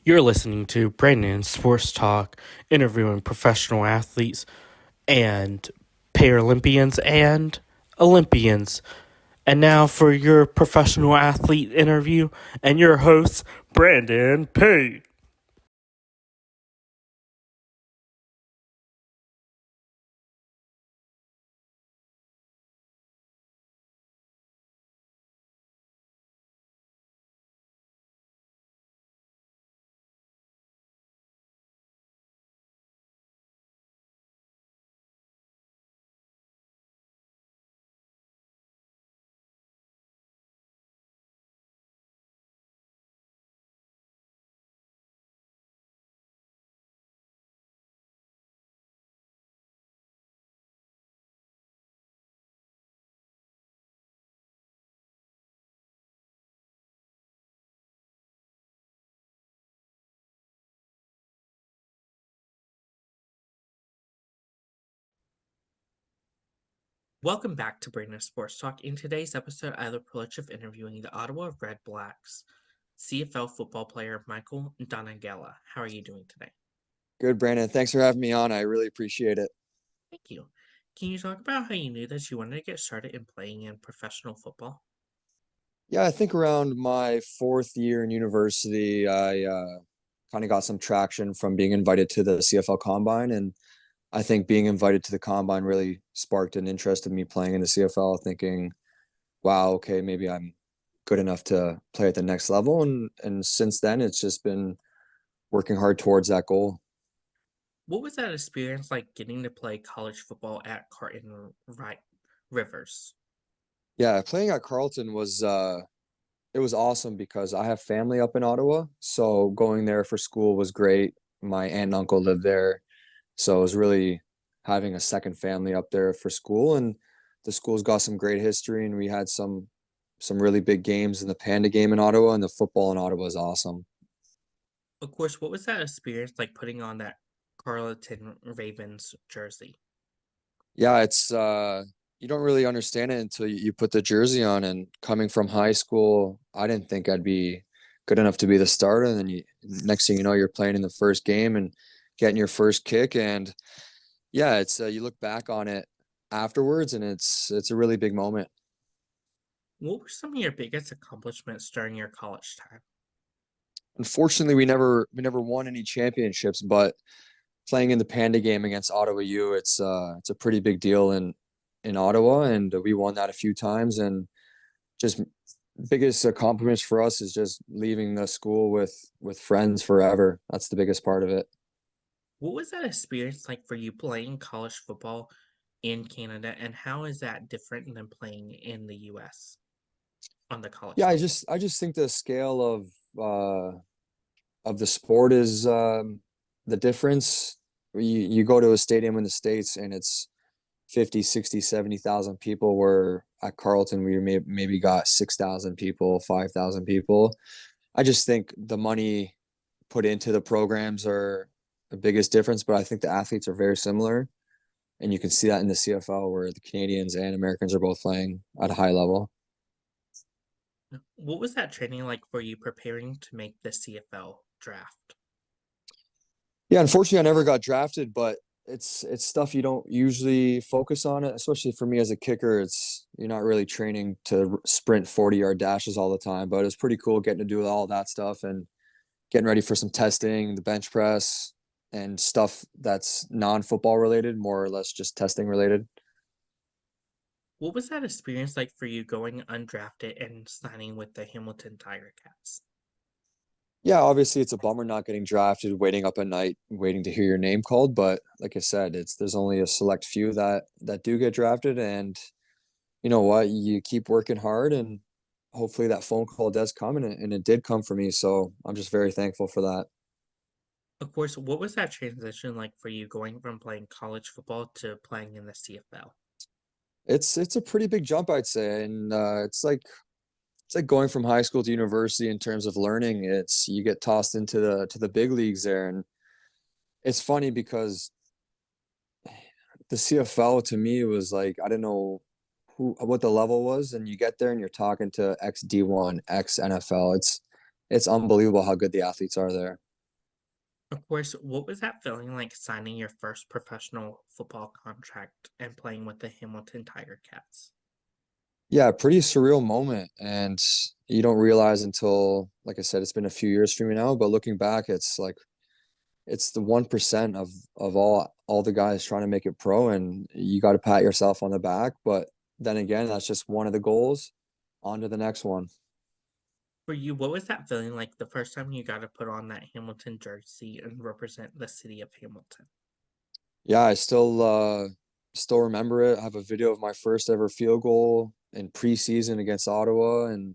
You're listening to Brandon Sports Talk, interviewing professional athletes and Paralympians and Olympians. And now for your professional athlete interview and your host, Brandon P. Welcome back to Brandon Sports Talk. In today's episode, I have the privilege of interviewing the Ottawa Redblacks CFL football player Michael Domagala. How are you doing today? Good, Brandon. Thanks for having me on. I really appreciate it. Thank you. Can you talk about how you knew that you wanted to get started in playing in professional football? Yeah, I think around my fourth year in university, I kind of got some traction from being invited to the CFL Combine. And I think being invited to the Combine really sparked an interest in me playing in the CFL, thinking, wow, okay, maybe I'm good enough to play at the next level. And since then, it's just been working hard towards that goal. What was that experience like getting to play college football at Carton Right Rivers? Yeah, playing at Carleton was it was awesome because I have family up in Ottawa. So going there for school was great. My aunt and uncle lived there. So it was really having a second family up there for school. And the school's got some great history and we had some really big games in the Panda game in Ottawa, and the football in Ottawa is awesome. Of course, what was that experience like putting on that Carleton Ravens jersey? Yeah, it's you don't really understand it until you put the jersey on. And coming from high school, I didn't think I'd be good enough to be the starter. And then next thing you know, you're playing in the first game and getting your first kick. And yeah, it's you look back on it afterwards, and it's a really big moment. What were some of your biggest accomplishments during your college time? Unfortunately, we never won any championships, but playing in the Panda game against Ottawa U, it's a pretty big deal in Ottawa, and we won that a few times. And just biggest accomplishments for us is just leaving the school with friends forever. That's the biggest part of it. What was that experience like for you playing college football in Canada, and how is that different than playing in the US on the college Yeah, I level? just I just think the scale of the sport is the difference. You go to a stadium in the States and it's 50, 60, 70,000 people, where at Carleton we maybe got 6,000 people, 5,000 people. I just think the money put into the programs are the biggest difference, but I think the athletes are very similar. And you can see that in the CFL, where the Canadians and Americans are both playing at a high level. What was that training like for you preparing to make the CFL draft? Yeah, unfortunately, I never got drafted, but it's stuff you don't usually focus on it, especially for me as a kicker. It's you're not really training to sprint 40-yard dashes all the time, but it's pretty cool getting to do all that stuff and getting ready for some testing, the bench press, and stuff that's non-football related, more or less just testing related. What was that experience like for you going undrafted and signing with the Hamilton Tiger Cats? Yeah, obviously it's a bummer not getting drafted, waiting up at night, waiting to hear your name called. But like I said, it's there's only a select few that do get drafted, and you know what? You keep working hard, and hopefully that phone call does come, and it did come for me. So I'm just very thankful for that. Of course, what was that transition like for you going from playing college football to playing in the CFL? It's a pretty big jump, I'd say, and it's like going from high school to university in terms of learning. It's you get tossed into the big leagues there, and it's funny because the CFL to me was like I don't know who what the level was, and you get there and you're talking to ex D1, ex NFL. It's unbelievable how good the athletes are there. Of course, what was that feeling like signing your first professional football contract and playing with the Hamilton Tiger Cats? Yeah, pretty surreal moment. And you don't realize until, like I said, it's been a few years for me now, but looking back, it's like it's the 1% of all the guys trying to make it pro, and you got to pat yourself on the back. But then again, that's just one of the goals. On to the next one. For you, what was that feeling like the first time you got to put on that Hamilton jersey and represent the city of Hamilton? Yeah, I still remember it. I have a video of my first ever field goal in preseason against Ottawa, and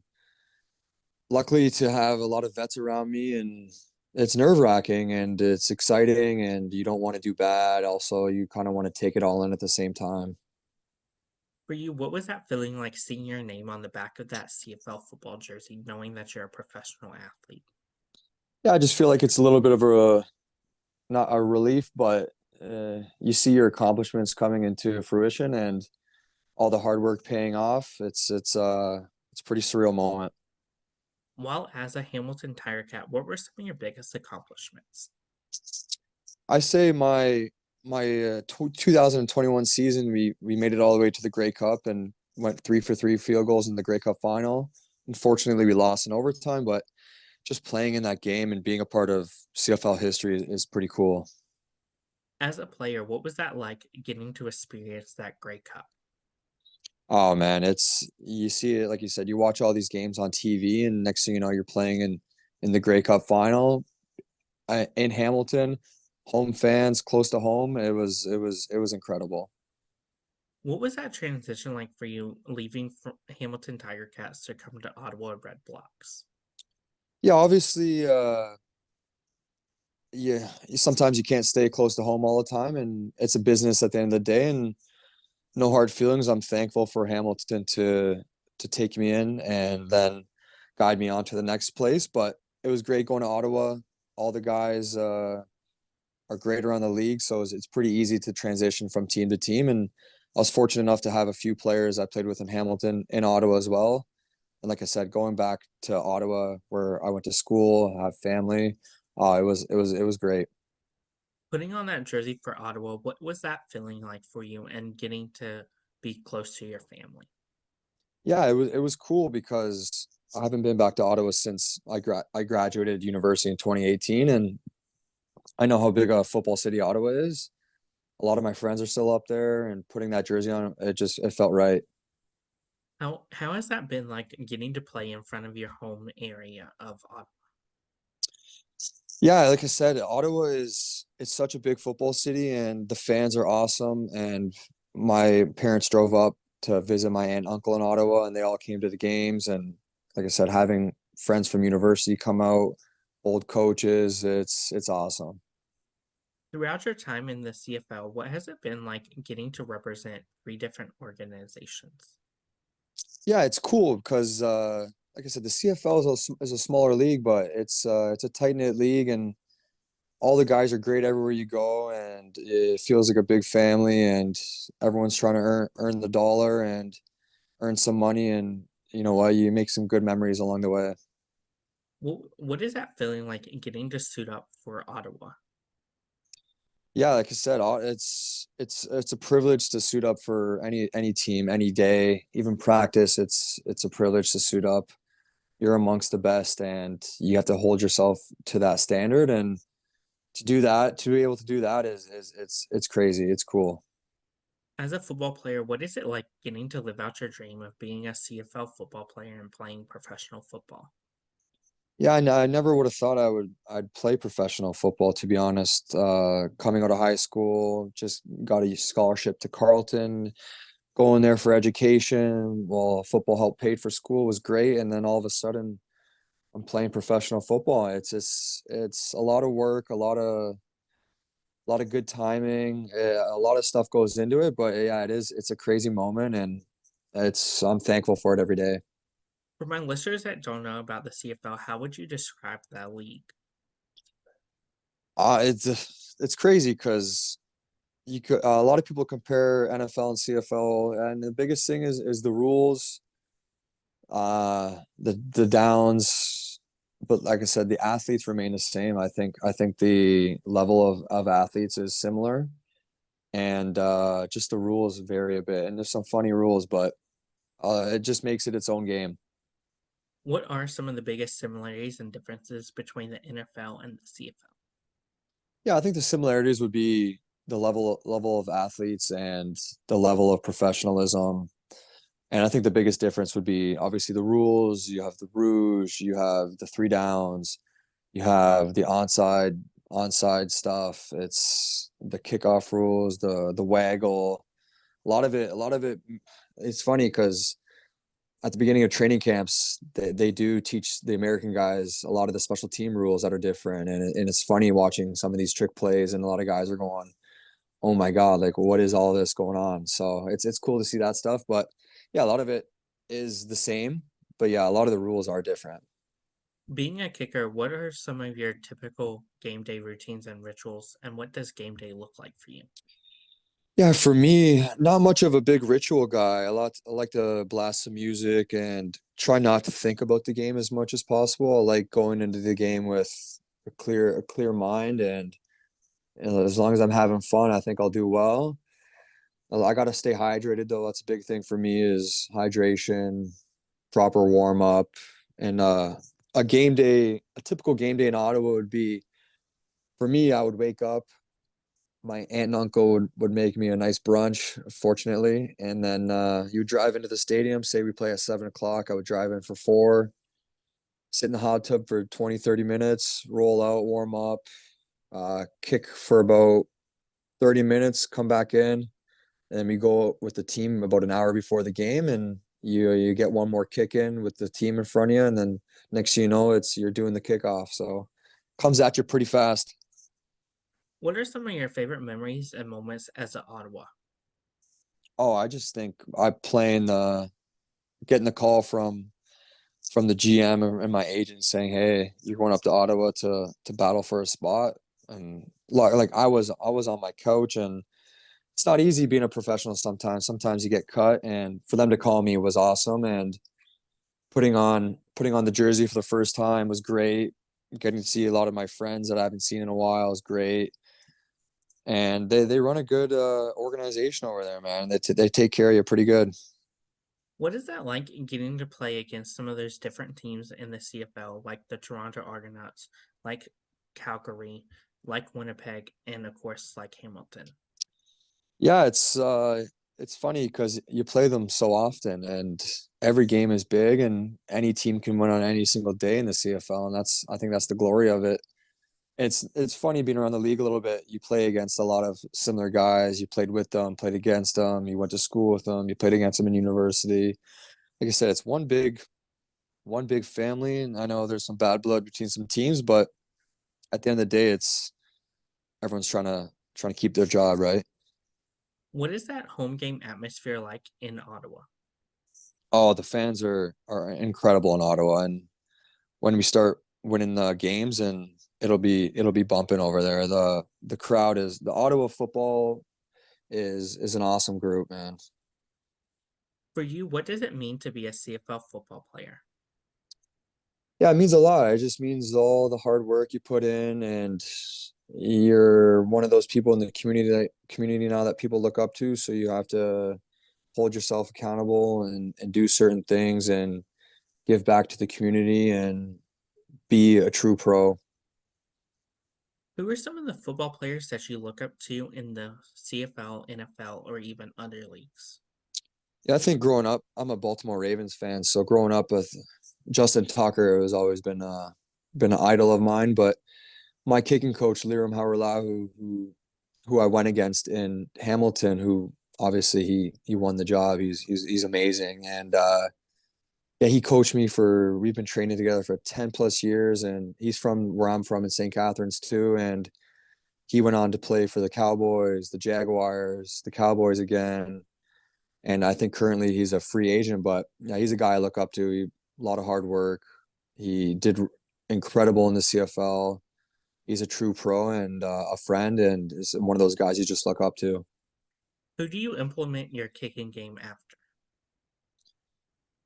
luckily to have a lot of vets around me, and it's nerve-wracking and it's exciting, and you don't want to do bad. Also, you kind of want to take it all in at the same time. For you, what was that feeling like seeing your name on the back of that CFL football jersey, knowing that you're a professional athlete? Yeah, I just feel like it's a little bit of a not a relief, but you see your accomplishments coming into fruition and all the hard work paying off. It's a pretty surreal moment. While as a Hamilton Tiger Cat, what were some of your biggest accomplishments? I say my 2021 season, we made it all the way to the Grey Cup and went 3 for 3 field goals in the Grey Cup final. Unfortunately, we lost in overtime, but just playing in that game and being a part of CFL history is pretty cool. As a player, what was that like getting to experience that Grey Cup? Oh man, it's you see it like you said, you watch all these games on TV, and next thing you know, you're playing in the Grey Cup final in Hamilton, home fans close to home. It was incredible. What was that transition like for you leaving from Hamilton Tiger Cats to come to Ottawa Redblacks? Yeah, obviously, yeah, sometimes you can't stay close to home all the time, and it's a business at the end of the day. And no hard feelings. I'm thankful for Hamilton to take me in and then guide me on to the next place. But it was great going to Ottawa. All the guys are great around the league, so it's pretty easy to transition from team to team. And I was fortunate enough to have a few players I played with in Hamilton, in Ottawa as well. And like I said, going back to Ottawa where I went to school, have family, it was great. Putting on that jersey for Ottawa, what was that feeling like for you and getting to be close to your family? Yeah, it was cool because I haven't been back to Ottawa since I graduated university in 2018, and I know how big a football city Ottawa is. A lot of my friends are still up there, and putting that jersey on, it felt right. How has that been like getting to play in front of your home area of Ottawa? Yeah, like I said, Ottawa is it's such a big football city, and the fans are awesome. And my parents drove up to visit my aunt and uncle in Ottawa, and they all came to the games. And like I said, having friends from university come out, old coaches, it's awesome. Throughout your time in the CFL, what has it been like getting to represent three different organizations? Yeah, it's cool because like I said, the CFL is a smaller league, but it's a tight knit league, and all the guys are great everywhere you go, and it feels like a big family, and everyone's trying to earn the dollar and earn some money, and you know what, you make some good memories along the way. What is that feeling like getting to suit up for Ottawa? Yeah, like I said, it's a privilege to suit up for any team, any day, even practice. It's a privilege to suit up. You're amongst the best, and you have to hold yourself to that standard. And to be able to do that is it's crazy. It's cool. As a football player, what is it like getting to live out your dream of being a CFL football player and playing professional football? Yeah, I never would have thought I'd play professional football, to be honest. Coming out of high school, just got a scholarship to Carleton, going there for education. Well, football help paid for school was great, and then all of a sudden I'm playing professional football. It's a lot of work, a lot of good timing. A lot of stuff goes into it, but yeah, it's a crazy moment, and it's I'm thankful for it every day. For my listeners that don't know about the CFL, how would you describe that league? It's crazy because you could a lot of people compare NFL and CFL, and the biggest thing is the rules, the downs, but like I said, the athletes remain the same. I think the level of athletes is similar, and just the rules vary a bit. And there's some funny rules, but it just makes it its own game. What are some of the biggest similarities and differences between the NFL and the CFL? Yeah, I think the similarities would be the level of athletes and the level of professionalism. And I think the biggest difference would be obviously the rules. You have the rouge, you have the three downs, you have the onside stuff. It's the kickoff rules, the waggle. A lot of it. It's funny because at the beginning of training camps, they do teach the American guys a lot of the special team rules that are different, and it's funny watching some of these trick plays, and a lot of guys are going, "Oh my God, like what is all this going on?" So it's cool to see that stuff, but yeah, a lot of it is the same, but yeah, a lot of the rules are different. Being a kicker, what are some of your typical game day routines and rituals, and what does game day look like for you? Yeah, for me, not much of a big ritual guy. I like to blast some music and try not to think about the game as much as possible. I like going into the game with a clear mind, and as long as I'm having fun, I think I'll do well. I got to stay hydrated though. That's a big thing for me is hydration, proper warm up, and a typical game day in Ottawa would be for me. I would wake up. My aunt and uncle would make me a nice brunch, fortunately, and then you drive into the stadium. Say we play at 7 o'clock. I would drive in for 4, sit in the hot tub for 20, 30 minutes, roll out, warm up, kick for about 30 minutes, come back in, and we go with the team about an hour before the game, and you get one more kick in with the team in front of you, and then next thing you know, it's you're doing the kickoff. So comes at you pretty fast. What are some of your favorite memories and moments as a Ottawa? Oh, I just think I playing the getting the call from the GM and my agent saying, "Hey, you're going up to Ottawa to battle for a spot." And like I was on my couch, and it's not easy being a professional sometimes. Sometimes you get cut, and for them to call me was awesome. And putting on the jersey for the first time was great. Getting to see a lot of my friends that I haven't seen in a while is great. And they run a good organization over there, man. They take care of you pretty good. What is that like getting to play against some of those different teams in the CFL, like the Toronto Argonauts, like Calgary, like Winnipeg, and of course, like Hamilton? Yeah, it's funny because you play them so often, and every game is big, and any team can win on any single day in the CFL, and I think that's the glory of it. It's funny being around the league a little bit. You play against a lot of similar guys. You played with them, played against them. You went to school with them. You played against them in university. Like I said, it's one big family, and I know there's some bad blood between some teams, but at the end of the day, it's everyone's trying to keep their job, right? What is that home game atmosphere like in Ottawa? Oh, the fans are incredible in Ottawa, and when we start winning the games, and it'll be bumping over there. The crowd is the Ottawa football is an awesome group, man. For you, what does it mean to be a CFL football player? Yeah, it means a lot. It just means all the hard work you put in, and you're one of those people in the community now that people look up to. So you have to hold yourself accountable and do certain things and give back to the community and be a true pro. Who are some of the football players that you look up to in the CFL, NFL, or even other leagues? Yeah, I think growing up, I'm a Baltimore Ravens fan. So growing up with Justin Tucker has always been an idol of mine. But my kicking coach, Liram Howrah, who I went against in Hamilton, who obviously he won the job. He's amazing. And yeah, he coached me for we've been training together for 10 plus years, and he's from where I'm from in St. Catharines too. And he went on to play for the Cowboys, the Jaguars, the Cowboys again. And I think currently he's a free agent, but yeah, he's a guy I look up to. A lot of hard work. He did incredible in the CFL. He's a true pro and a friend, and is one of those guys you just look up to. Who do you implement your kicking game after?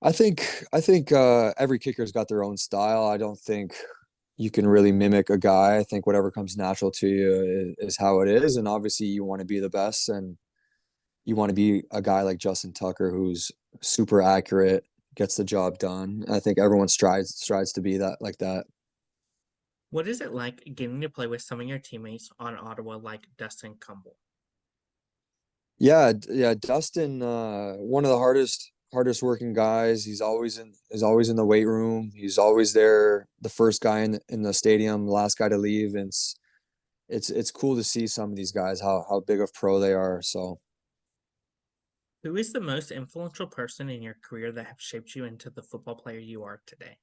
I think every kicker's got their own style. I don't think you can really mimic a guy. I think whatever comes natural to you is how it is. And obviously you want to be the best and you want to be a guy like Justin Tucker who's super accurate, gets the job done. I think everyone strives to be that like that. What is it like getting to play with some of your teammates on Ottawa like Dustin Cumble? Yeah, Dustin, one of the hardest working guys. He's always in the weight room. He's always there, the first guy in the stadium, the last guy to leave. And it's cool to see some of these guys how big of pro they are. So Who is the most influential person in your career that have shaped you into the football player you are today?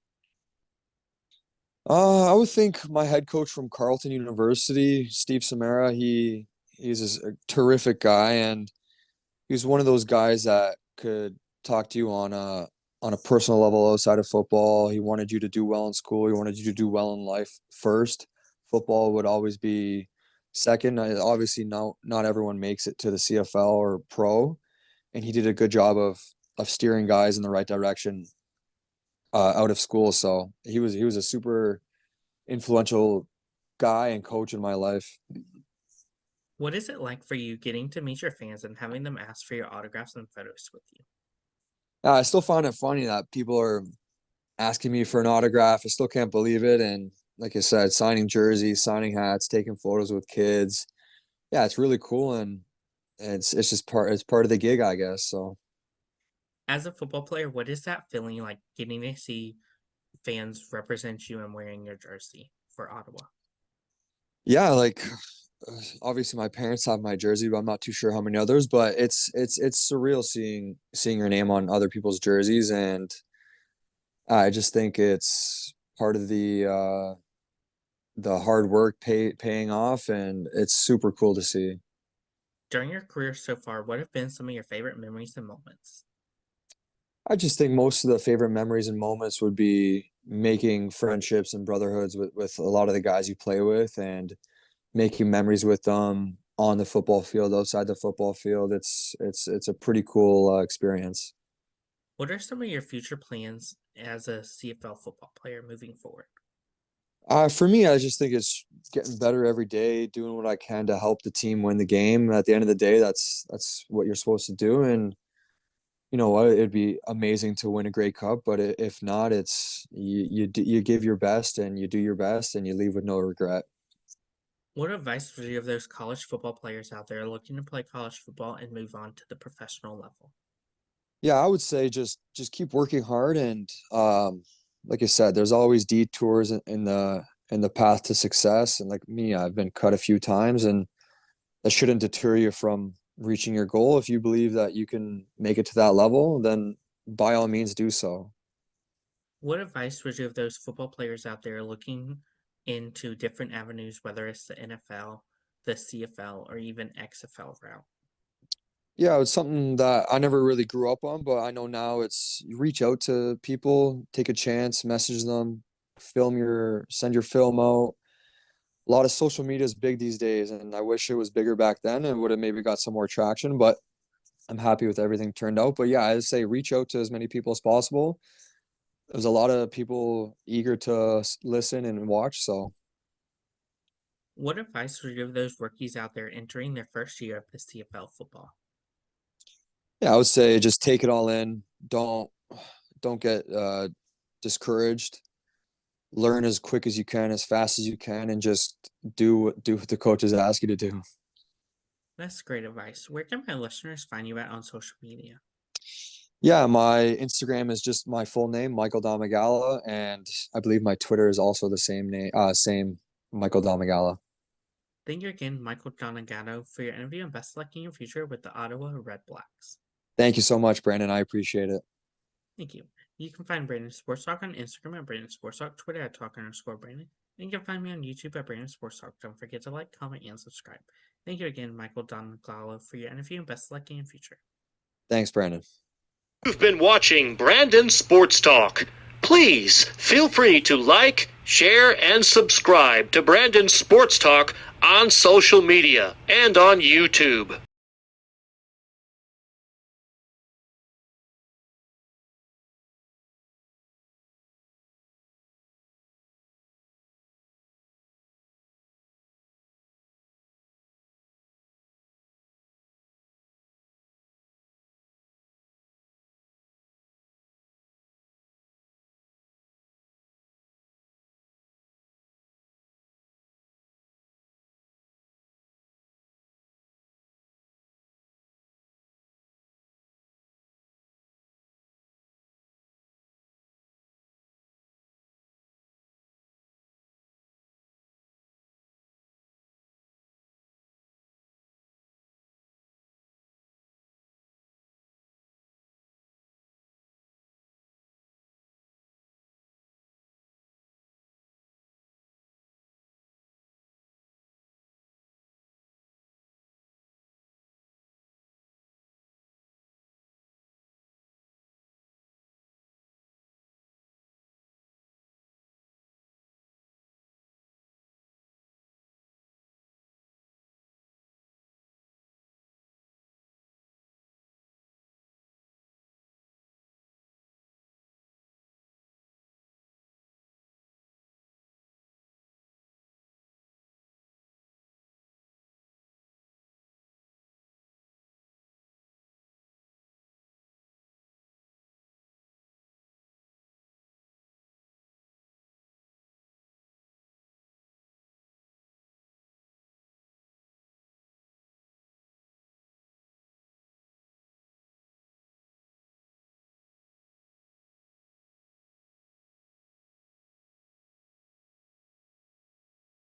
I would think my head coach from Carleton University, Steve Samara, he's a terrific guy, and he's one of those guys that could talk to you on a personal level outside of football. He wanted you to do well in school. He wanted you to do well in life first. Football would always be second. Obviously, not everyone makes it to the CFL or pro, and he did a good job of steering guys in the right direction out of school. So he was a super influential guy and coach in my life. What is it like for you getting to meet your fans and having them ask for your autographs and photos with you? I still find it funny that people are asking me for an autograph. I still can't believe it. And like I said, signing jerseys, signing hats, taking photos with kids. Yeah, it's really cool, and it's just part of the gig, I guess. So As a football player, what is that feeling like getting to see fans represent you and wearing your jersey for Ottawa? yeah, like obviously my parents have my jersey, but I'm not too sure how many others. But it's surreal seeing your name on other people's jerseys, and I just think it's part of the hard work paying off, and it's super cool to see. During your career so far, what have been some of your favorite memories and moments? I just think most of the favorite memories and moments would be making friendships and brotherhoods with a lot of the guys you play with and making memories with them on the football field, outside the football field. It's a pretty cool experience. What are some of your future plans as a CFL football player moving forward? For me, I just think it's getting better every day, doing what I can to help the team win the game. At the end of the day, that's what you're supposed to do. And you know what, it'd be amazing to win a Grey Cup, but if not, it's you give your best and you do your best and you leave with no regret. What advice would you give those college football players out there looking to play college football and move on to the professional level? Yeah, I would say just keep working hard, and like I said, there's always detours in the path to success. And like me, I've been cut a few times, and that shouldn't deter you from reaching your goal. If you believe that you can make it to that level, then by all means do so. What advice would you give those football players out there looking into different avenues, whether it's the NFL, the CFL, or even XFL route? Yeah, it's something that I never really grew up on, but I know now it's you reach out to people, take a chance, message them, send your film out. A lot of social media is big these days, and I wish it was bigger back then and would have maybe got some more traction, but I'm happy with everything turned out. But yeah, I'd say reach out to as many people as possible. There's a lot of people eager to listen and watch, so What advice would you give those rookies out there entering their first year of the CFL football? yeah, I would say just take it all in. Don't get discouraged. Learn as quick as you can, as fast as you can, and just do what the coaches ask you to do. That's great advice. Where can my listeners find you at on social media? Yeah, my Instagram is just my full name, Michael Domagala, and I believe my Twitter is also the same name, same Michael Domagala. Thank you again, Michael Domagala, for your interview and best luck in your future with the Ottawa Redblacks. Thank you so much, Brandon. I appreciate it. Thank you. You can find Brandon Sports Talk on Instagram at Brandon Sports Talk, Twitter at Talk_Brandon, and you can find me on YouTube at Brandon Sports Talk. Don't forget to like, comment, and subscribe. Thank you again, Michael Domagala, for your interview and best luck in your future. Thanks, Brandon. You've been watching Brandon Sports Talk. Please feel free to like, share, and subscribe to Brandon Sports Talk on social media and on YouTube.